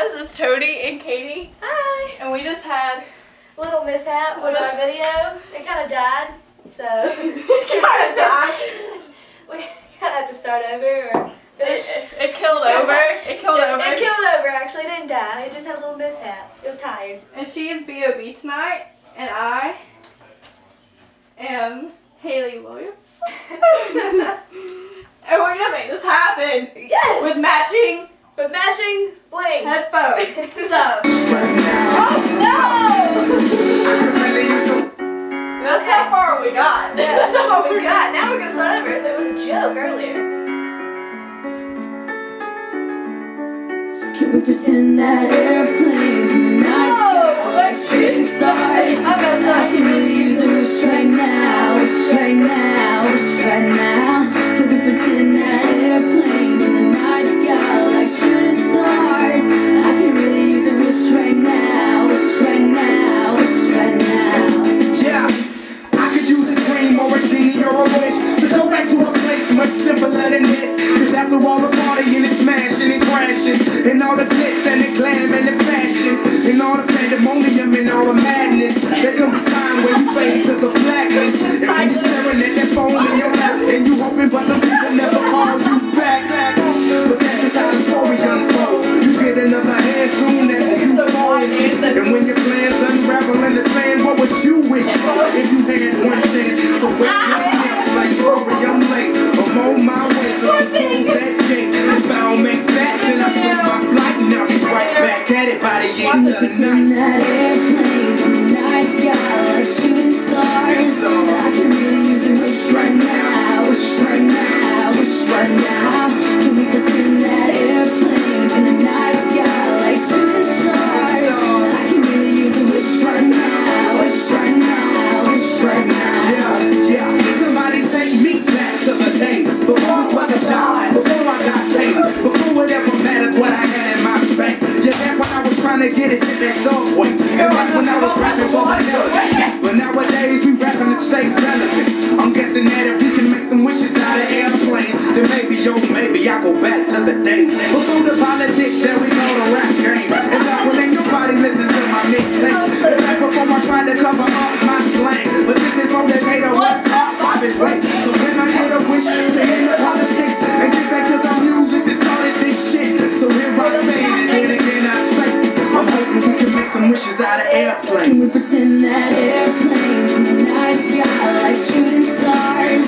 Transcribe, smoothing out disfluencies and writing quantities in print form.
guys, it's Tony and Katie. Hi! And we just had a little mishap with our video. It kind of died, so kind of died. We kind of had to start over. Or it killed over. It killed over. It killed over, actually. It didn't die. It just had a little mishap. It was tired. And she is B.O.B. tonight, and I am Haley Williams. And we're gonna make this happen. Yes! With matching bling headphones. So. Oh no! So that's how far we got. Yeah, that's how far we got. Now we're gonna start over. So it was a joke earlier. Can we pretend that airplanes in the night sky like shooting stars? I can really use a wish right now, wish right now, wish right now. Can we pretend that airplanes in the night sky like shooting stars? I can really use a wish right now, wish right now, wish right now. Yeah, I could use a dream or a genie or a wish to go back to a place much simpler than this. Cause after all the partying and smashing and crashing, and all the glitz and the glam and the fashion, and all the pandemonium and all the madness, there comes a time when you fade to the blackness. And when you're staring at that phone in your lap, and you hoping but the people never call you back. But that's just how the story unfolds. You get another hand soon after you fall. And when your plans unravel in the sand, what would you wish for if you had one chance? So wake your hands like, sorry, I'm late. I'm on my way, so I close that gate. If I don't make fast, then I switch my flight, and I'll be right back at it by the end of the night. That airplane in the night sky like shooting stars. I can really use a wish right now, wish right now, wish right now. Can we pretend that airplanes in the night sky like shooting stars? I can really use a wish right now, wish right now, wish right now. Yeah, somebody take me back to the days before this was a job, before I got paid, before it ever mattered what I had in my bank. Yeah, back when I was trying to get it to that subway, and back when I was rapping for my husband. But nowadays we rapping to stay relevant. I'm guessing that if we can make some wishes out of airplanes, then maybe, yo, maybe I go back to the days before the politics, there we go, the rap game. And back when ain't nobody listen to my mixtape, and back before I tried to cover up my slang. But this is on the data, what's up, I've been waiting. So when I get a wish to end the politics and get back to the music that started this shit, so here I stand, and then again I say, I'm hoping we can make some wishes out of airplanes. Can we pretend that airplanes in the night sky like shooting stars?